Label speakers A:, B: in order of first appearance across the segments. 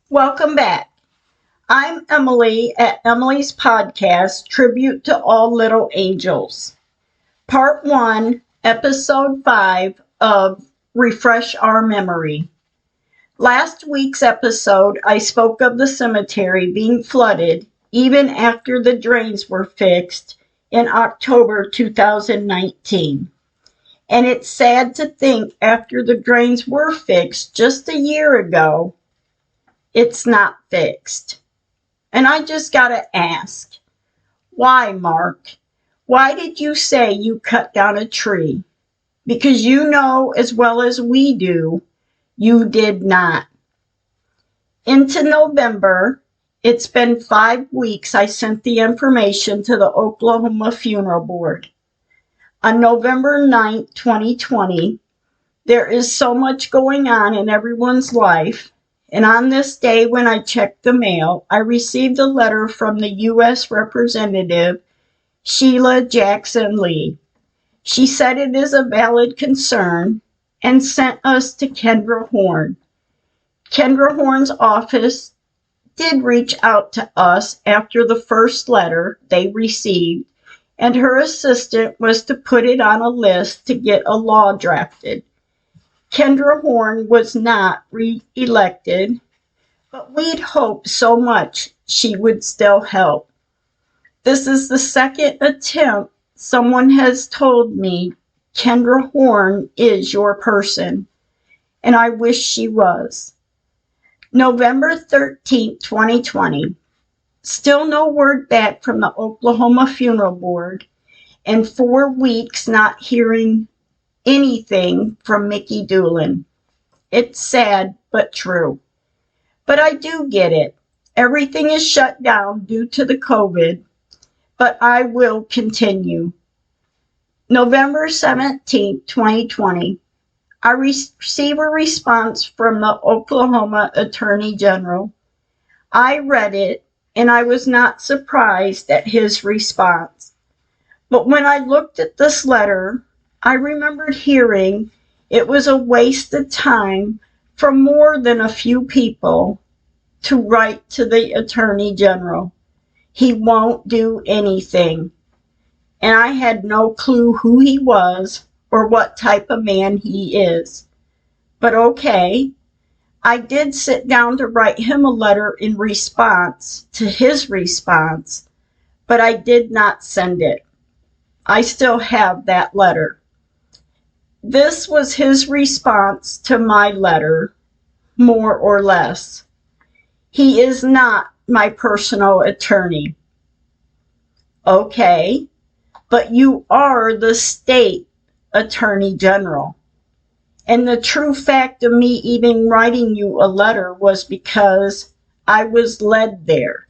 A: Welcome back. I'm Emily at Emily's podcast, Tribute to All Little Angels. Part 1, Episode 5 of Refresh Our Memory. Last week's episode, I spoke of the cemetery being flooded even after the drains were fixed in October 2019. And it's sad to think after the drains were fixed just a year ago, it's not fixed. And I just gotta ask, why, Mark? Why did you say you cut down a tree? Because you know as well as we do, you did not. Into November, it's been 5 weeks I sent the information to the Oklahoma Funeral Board. On November 9th, 2020, there is so much going on in everyone's life. And on this day, when I checked the mail, I received a letter from the U.S. Representative Sheila Jackson Lee. She said it is a valid concern and sent us to Kendra Horn. Kendra Horn's office did reach out to us after the first letter they received, and her assistant was to put it on a list to get a law drafted. Kendra Horn was not re-elected, but we'd hoped so much she would still help. This is the second attempt someone has told me Kendra Horn is your person, and I wish she was. November 13th, 2020. Still no word back from the Oklahoma Funeral Board, and 4 weeks not hearing anything from Mickey Doolin. It's sad, but true. But I do get it. Everything is shut down due to the COVID, but I will continue. November 17th, 2020. I received a response from the Oklahoma Attorney General. I read it, and I was not surprised at his response. But when I looked at this letter, I remembered hearing it was a waste of time for more than a few people to write to the Attorney General. He won't do anything. And I had no clue who he was or what type of man he is. But okay, I did sit down to write him a letter in response to his response, but I did not send it. I still have that letter. This was his response to my letter, more or less. He is not my personal attorney. Okay, but you are the state attorney general. And the true fact of me even writing you a letter was because I was led there.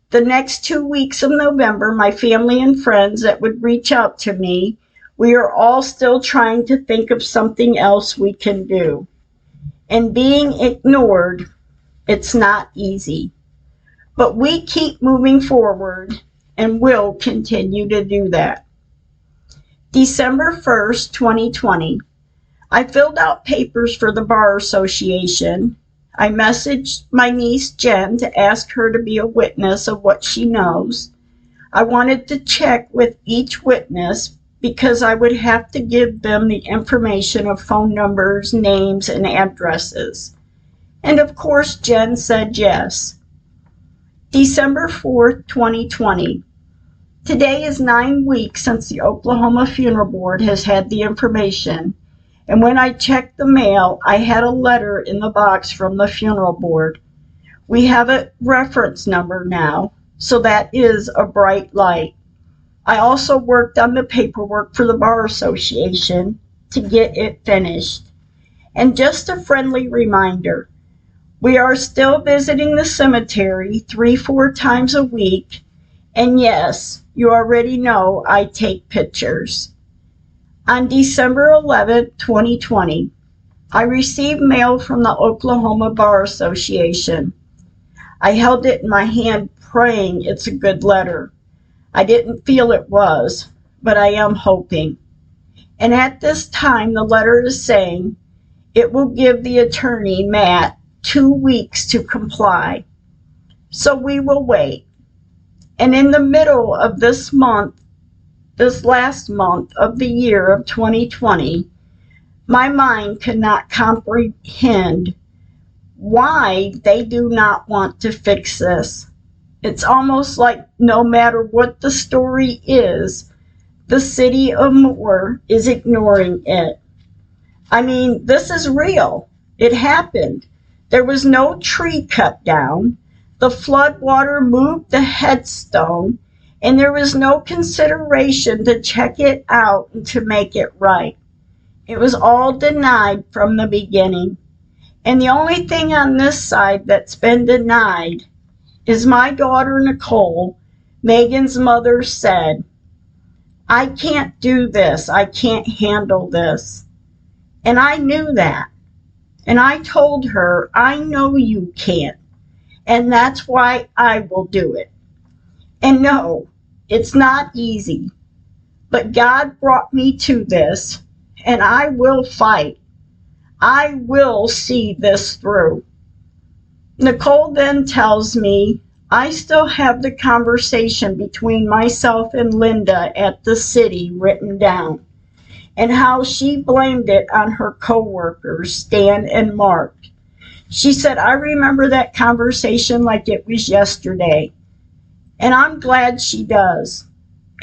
A: The next 2 weeks of November, my family and friends that would reach out to me, we are all still trying to think of something else we can do. And being ignored, it's not easy. But we keep moving forward and will continue to do that. December 1st, 2020. I filled out papers for the Bar Association. I messaged my niece Jen to ask her to be a witness of what she knows. I wanted to check with each witness because I would have to give them the information of phone numbers, names, and addresses. And of course, Jen said yes. December 4th, 2020. Today is 9 weeks since the Oklahoma Funeral Board has had the information, and when I checked the mail, I had a letter in the box from the funeral board. We have a reference number now, so that is a bright light. I also worked on the paperwork for the Bar Association to get it finished. And just a friendly reminder, we are still visiting the cemetery 3-4 times a week, and yes, you already know I take pictures. On December 11th, 2020, I received mail from the Oklahoma Bar Association. I held it in my hand praying it's a good letter. I didn't feel it was, but I am hoping. And at this time, the letter is saying it will give the attorney, Matt, 2 weeks to comply. So we will wait. And in the middle of this last month of the year of 2020, my mind could not comprehend why they do not want to fix this. It's almost like no matter what the story is, the city of Moore is ignoring it. I mean, this is real. It happened. There was no tree cut down. The flood water moved the headstone, and there was no consideration to check it out and to make it right. It was all denied from the beginning. And the only thing on this side that's been denied is my daughter Nicole, Megan's mother, said, "I can't do this. I can't handle this." And I knew that. And I told her, "I know you can't. And that's why I will do it." And no, it's not easy. But God brought me to this, and I will fight. I will see this through. Nicole then tells me I still have the conversation between myself and Linda at the city written down, and how she blamed it on her co-workers, Stan and Mark. She said, "I remember that conversation like it was yesterday." And I'm glad she does,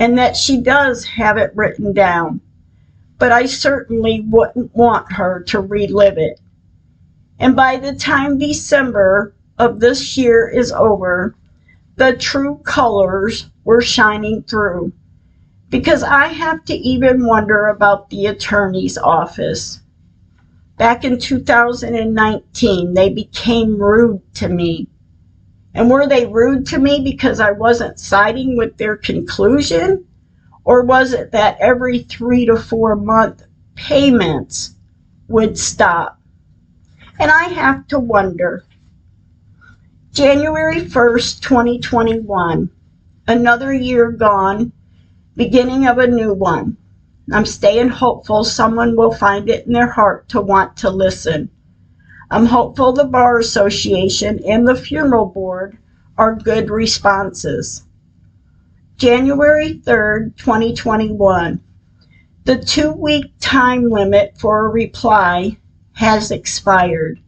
A: and that she does have it written down. But I certainly wouldn't want her to relive it. And by the time December of this year is over, the true colors were shining through. Because I have to even wonder about the attorney's office. Back in 2019, they became rude to me. And were they rude to me because I wasn't siding with their conclusion? Or was it that every 3 to 4 month payments would stop? And I have to wonder. January 1st, 2021, another year gone, beginning of a new one. I'm staying hopeful someone will find it in their heart to want to listen. I'm hopeful the Bar Association and the Funeral Board are good responses. January 3rd, 2021. The 2-week time limit for a reply has expired.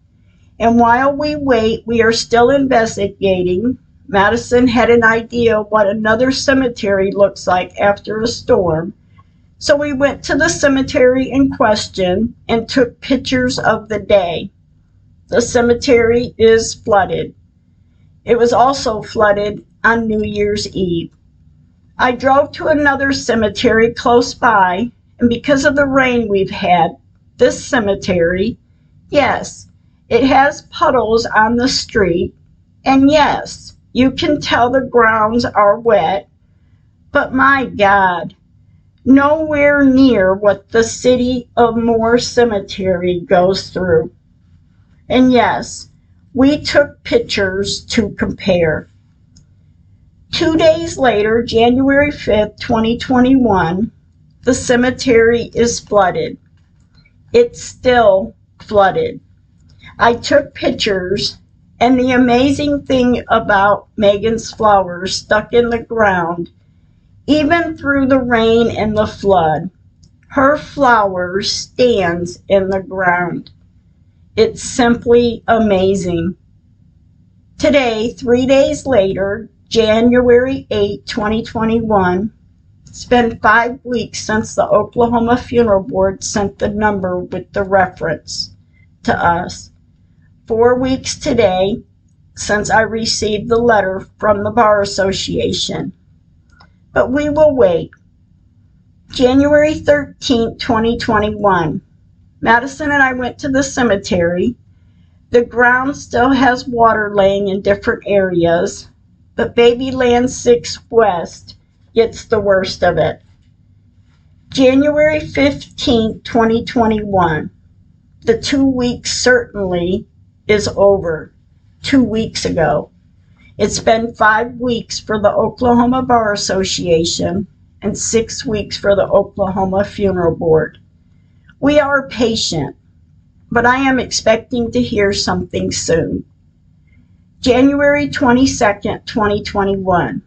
A: And while we wait, we are still investigating. Madison had an idea what another cemetery looks like after a storm. So we went to the cemetery in question and took pictures of the day. The cemetery is flooded. It was also flooded on New Year's Eve. I drove to another cemetery close by, and because of the rain we've had, this cemetery, yes, it has puddles on the street, and yes, you can tell the grounds are wet, but my God, nowhere near what the city of Moore Cemetery goes through. And yes, we took pictures to compare. 2 days later, January 5th, 2021, the cemetery is flooded. It's still flooded. I took pictures, and the amazing thing about Megan's flowers stuck in the ground, even through the rain and the flood, her flower stands in the ground. It's simply amazing. Today, 3 days later, January 8, 2021, it's been 5 weeks since the Oklahoma Funeral Board sent the number with the reference to us. 4 weeks today since I received the letter from the Bar Association. But we will wait. January 13, 2021. Madison and I went to the cemetery. The ground still has water laying in different areas, but Babyland 6 West gets the worst of it. January 15, 2021. The 2 weeks certainly is over 2 weeks ago. It's been 5 weeks for the Oklahoma Bar Association and 6 weeks for the Oklahoma Funeral Board. We are patient. but I am expecting to hear something soon. January 22nd, 2021.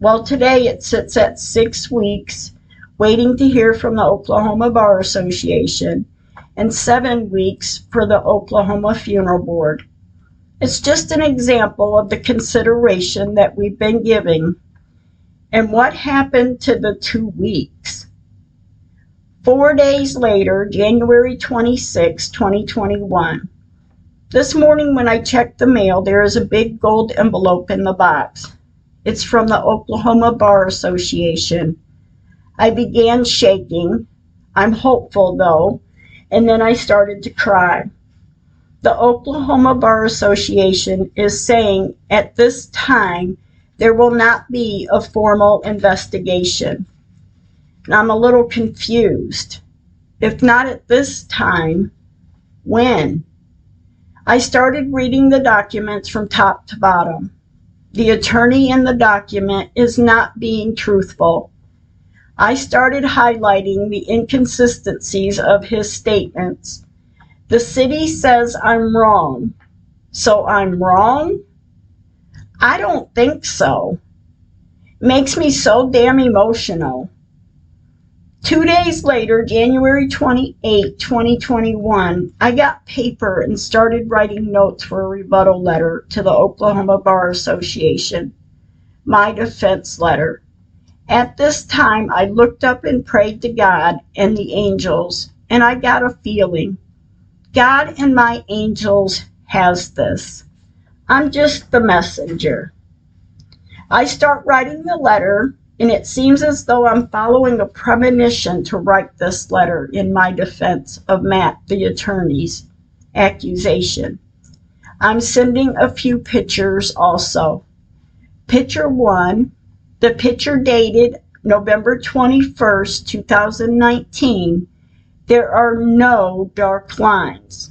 A: Well, today it sits at 6 weeks, waiting to hear from the Oklahoma Bar Association, and 7 weeks for the Oklahoma Funeral Board. It's just an example of the consideration that we've been giving. And what happened to the 2 weeks? 4 days later, January 26, 2021. This morning when I checked the mail, there is a big gold envelope in the box. It's from the Oklahoma Bar Association. I began shaking. I'm hopeful though, and then I started to cry. The Oklahoma Bar Association is saying at this time there will not be a formal investigation. And I'm a little confused. If not at this time, when? I started reading the documents from top to bottom. The attorney in the document is not being truthful. I started highlighting the inconsistencies of his statements. The city says I'm wrong. So I'm wrong? I don't think so. Makes me so damn emotional. 2 days later, January 28, 2021, I got paper and started writing notes for a rebuttal letter to the Oklahoma Bar Association. My defense letter. At this time, I looked up and prayed to God and the angels, and I got a feeling. God and my angels has this. I'm just the messenger. I start writing the letter, and it seems as though I'm following a premonition to write this letter in my defense of Matt, the attorney's accusation. I'm sending a few pictures also. Picture 1, the picture dated November 21st, 2019, there are no dark lines.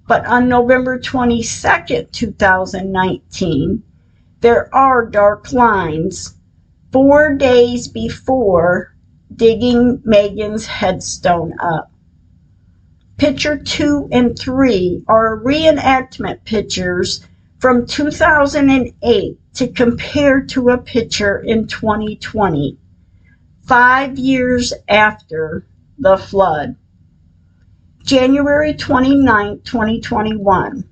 A: But on November 22nd, 2019, there are dark lines 4 days before digging Megan's headstone up. Picture 2 and 3 are reenactment pictures from 2008 to compare to a picture in 2020, 5 years after the flood. January 29, 2021.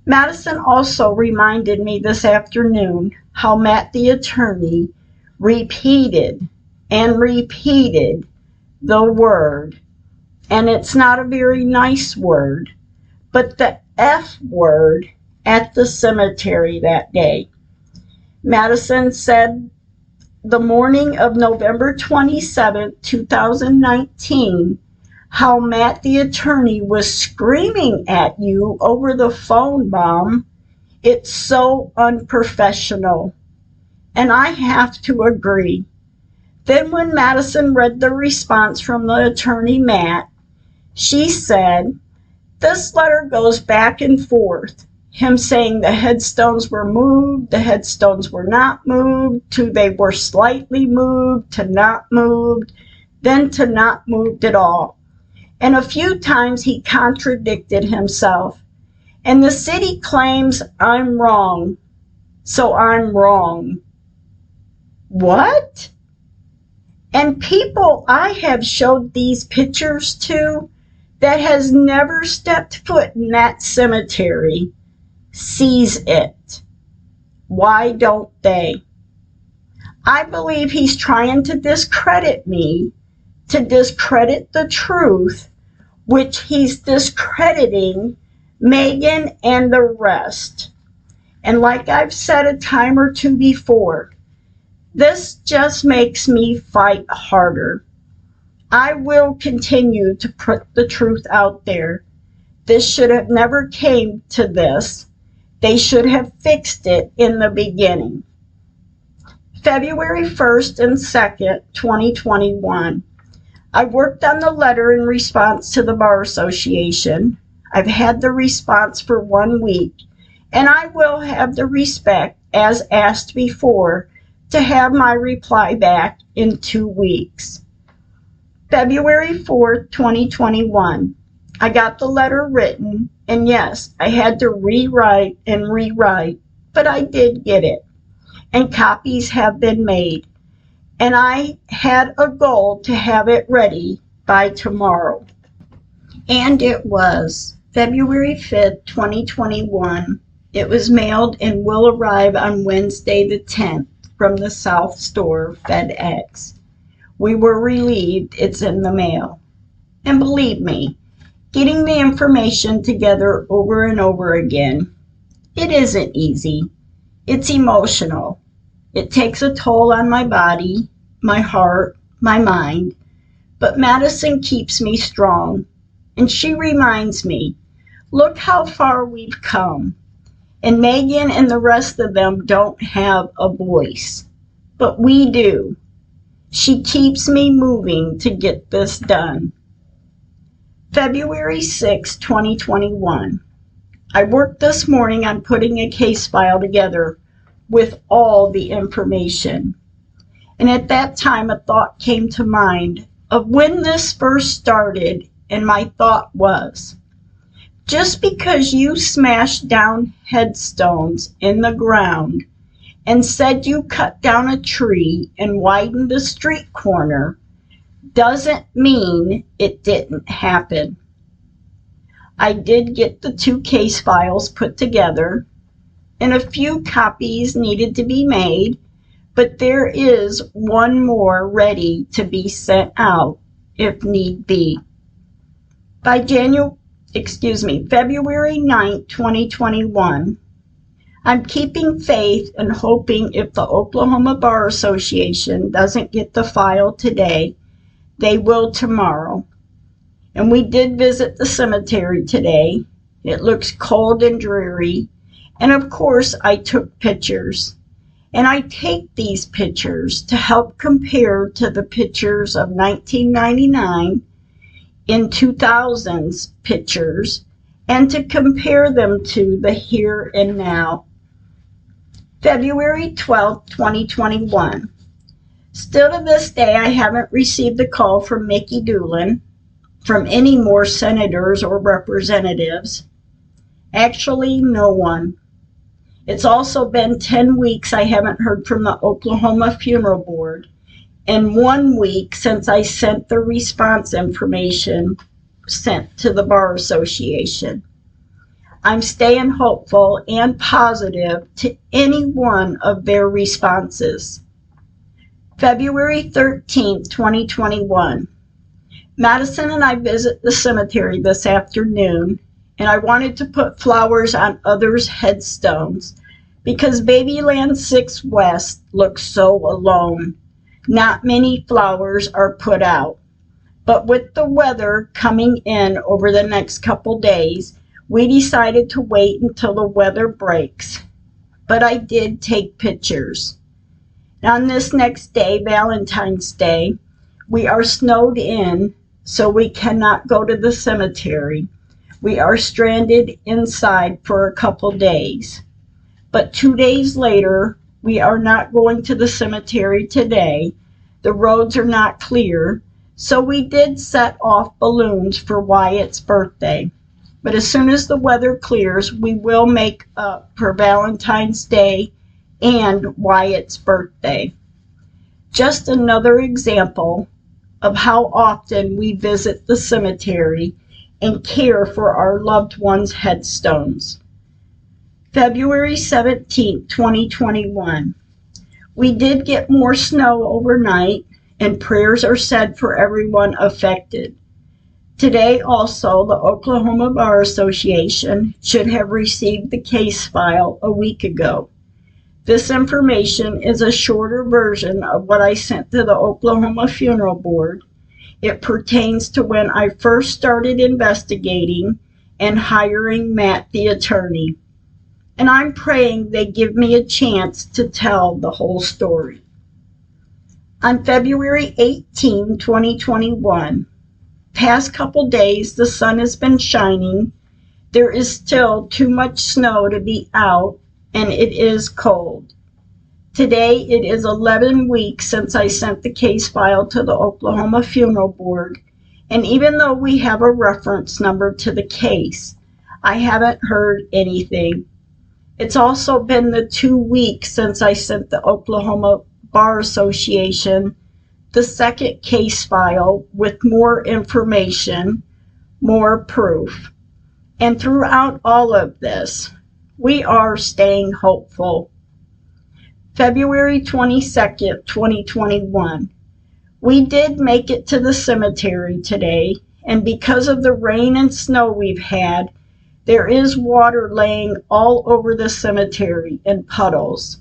A: Madison also reminded me this afternoon how Matt the attorney repeated and repeated the word, and it's not a very nice word, but the F word at the cemetery that day. Madison said the morning of November 27, 2019, how Matt the attorney was screaming at you over the phone, Mom. It's so unprofessional. And I have to agree. Then when Madison read the response from the attorney, Matt, she said, this letter goes back and forth. Him saying the headstones were moved, the headstones were not moved, to they were slightly moved, to not moved, then to not moved at all. And a few times he contradicted himself. And the city claims I'm wrong, so I'm wrong. What? And people I have showed these pictures to that has never stepped foot in that cemetery sees it. Why don't they? I believe he's trying to discredit me, to discredit the truth, which he's discrediting Megan and the rest. And like I've said a time or two before, this just makes me fight harder. I will continue to put the truth out there. This should have never came to this. They should have fixed it in the beginning. February 1st and 2nd, 2021. I worked on the letter in response to the Bar Association. I've had the response for 1 week, and I will have the respect, as asked before, to have my reply back in 2 weeks. February 4th, 2021. I got the letter written, and yes, I had to rewrite and rewrite, but I did get it, and copies have been made, and I had a goal to have it ready by tomorrow. And it was February 5th, 2021. It was mailed and will arrive on Wednesday the 10th from the South Store FedEx. We were relieved it's in the mail. And believe me, getting the information together over and over again, it isn't easy. It's emotional. It takes a toll on my body, my heart, my mind, but Madison keeps me strong, and she reminds me, look how far we've come. And Megan and the rest of them don't have a voice, but we do. She keeps me moving to get this done. February 6, 2021. I worked this morning on putting a case file together with all the information. And at that time, a thought came to mind of when this first started, and my thought was, just because you smashed down headstones in the ground and said you cut down a tree and widened a street corner doesn't mean it didn't happen. I did get the 2 case files put together, and a few copies needed to be made, but there is one more ready to be sent out if need be. By February 9, 2021, I'm keeping faith and hoping if the Oklahoma Bar Association doesn't get the file today, they will tomorrow. And we did visit the cemetery today. It looks cold and dreary. And of course, I took pictures. And I take these pictures to help compare to the pictures of 1999 in 2000's pictures and to compare them to the here and now. February 12, 2021. Still to this day, I haven't received a call from Mickey Doolin, from any more senators or representatives. Actually, no one. It's also been 10 weeks I haven't heard from the Oklahoma Funeral Board, and 1 week since I sent the response information sent to the Bar Association. I'm staying hopeful and positive to any one of their responses. February 13th, 2021. Madison and I visit the cemetery this afternoon, and I wanted to put flowers on others' headstones because Babyland 6 West looks so alone. Not many flowers are put out. But with the weather coming in over the next couple days, we decided to wait until the weather breaks. But I did take pictures. On this next day, Valentine's Day, we are snowed in, so we cannot go to the cemetery. We are stranded inside for a couple days. But 2 days later, we are not going to the cemetery today. The roads are not clear, so we did set off balloons for Wyatt's birthday. But as soon as the weather clears, we will make up for Valentine's Day and Wyatt's birthday. Just another example of how often we visit the cemetery and care for our loved ones' headstones. February 17, 2021. We did get more snow overnight, and prayers are said for everyone affected. Today also, the Oklahoma Bar Association should have received the case file a week ago. This information is a shorter version of what I sent to the Oklahoma Funeral Board. It pertains to when I first started investigating and hiring Matt the attorney. And I'm praying they give me a chance to tell the whole story. On February 18, 2021, past couple days the sun has been shining. There is still too much snow to be out, and it is cold. Today it is 11 weeks since I sent the case file to the Oklahoma Funeral Board, And even though we have a reference number to the case, I haven't heard anything. It's also been the 2 weeks since I sent the Oklahoma Bar Association the second case file with more information, more proof. And throughout all of this, we are staying hopeful. February 22nd, 2021. We did make it to the cemetery today, and because of the rain and snow we've had, there is water laying all over the cemetery in puddles.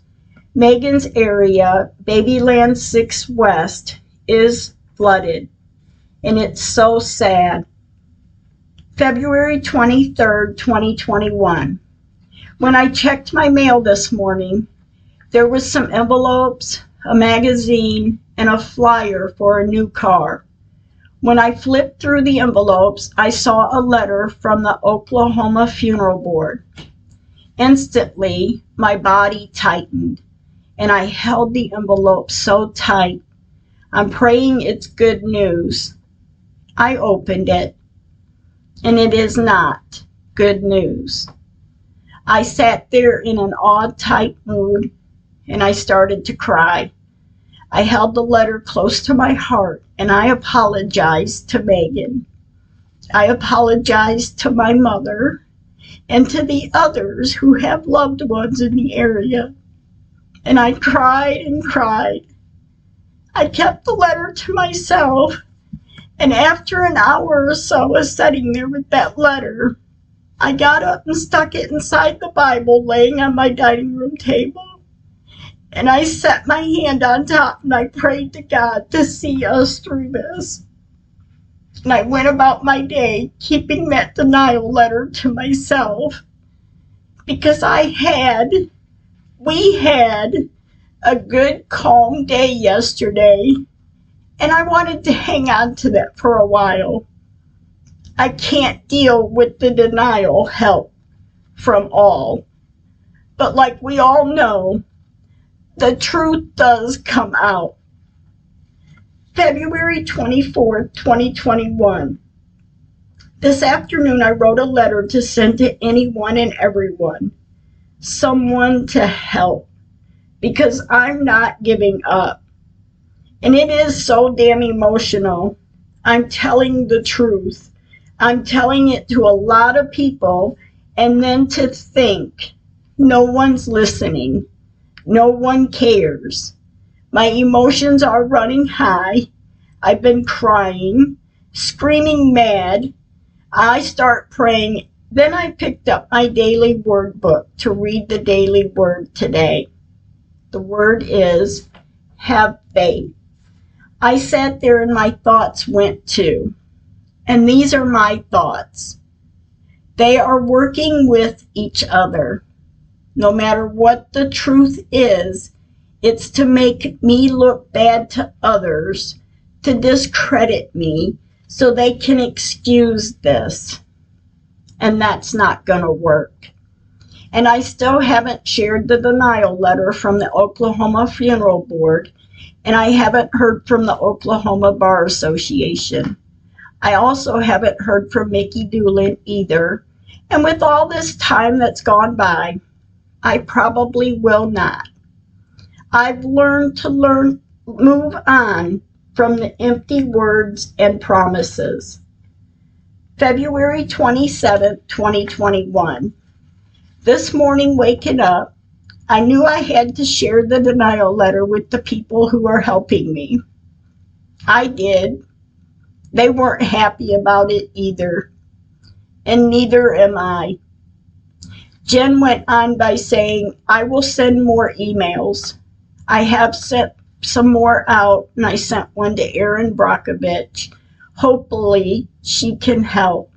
A: Megan's area, Babyland 6 West, is flooded, and it's so sad. February 23rd, 2021. When I checked my mail this morning, there was some envelopes, a magazine, and a flyer for a new car. When I flipped through the envelopes, I saw a letter from the Oklahoma Funeral Board. Instantly, my body tightened, and I held the envelope so tight. I'm praying it's good news. I opened it, and it is not good news. I sat there in an odd, tight mood, and I started to cry. I held the letter close to my heart, and I apologized to Megan. I apologized to my mother and to the others who have loved ones in the area. And I cried and cried. I kept the letter to myself, and after an hour or so of sitting there with that letter, I got up and stuck it inside the Bible laying on my dining room table. And I set my hand on top and I prayed to God to see us through this. And I went about my day keeping that denial letter to myself because we had a good, calm day yesterday, and I wanted to hang on to that for a while. I can't deal with the denial help from all. But like we all know, the truth does come out. February 24th, 2021. This afternoon I wrote a letter to send to anyone and everyone, someone to help, because I'm not giving up. And it is so damn emotional. I'm telling the truth. I'm telling it to a lot of people, and then to think no one's listening. No one cares. My emotions are running high. I've been crying, screaming mad. I start praying. Then I picked up my daily word book to read the daily word today. The word is have faith. I sat there and my thoughts went to. And these are my thoughts. They are working with each other. No matter what the truth is, it's to make me look bad to others, to discredit me, so they can excuse this. And that's not going to work. And I still haven't shared the denial letter from the Oklahoma Funeral Board, and I haven't heard from the Oklahoma Bar Association. I also haven't heard from Mickey Doolin either. And with all this time that's gone by, I probably will not. I've learned to move on from the empty words and promises. February 27th, 2021. This morning waking up, I knew I had to share the denial letter with the people who are helping me. I did. They weren't happy about it either, and neither am I. Jen went on by saying, I will send more emails. I have sent some more out, and I sent one to Erin Brockovich. Hopefully, she can help.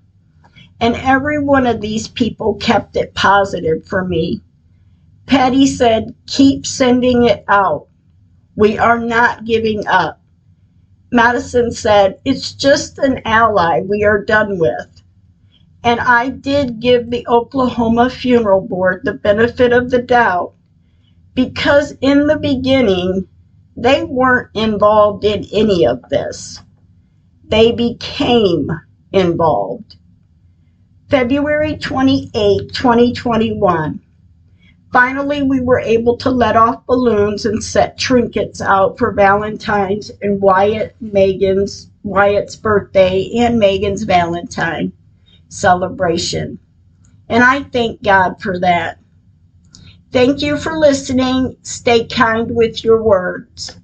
A: And every one of these people kept it positive for me. Patty said, keep sending it out. We are not giving up. Madison said, it's just an ally we are done with. And I did give the Oklahoma Funeral Board the benefit of the doubt because in the beginning, they weren't involved in any of this. they became involved. February 28, 2021. Finally, we were able to let off balloons and set trinkets out for Valentine's and Wyatt's birthday and Megan's Valentine celebration. And I thank God for that. Thank you for listening. Stay kind with your words.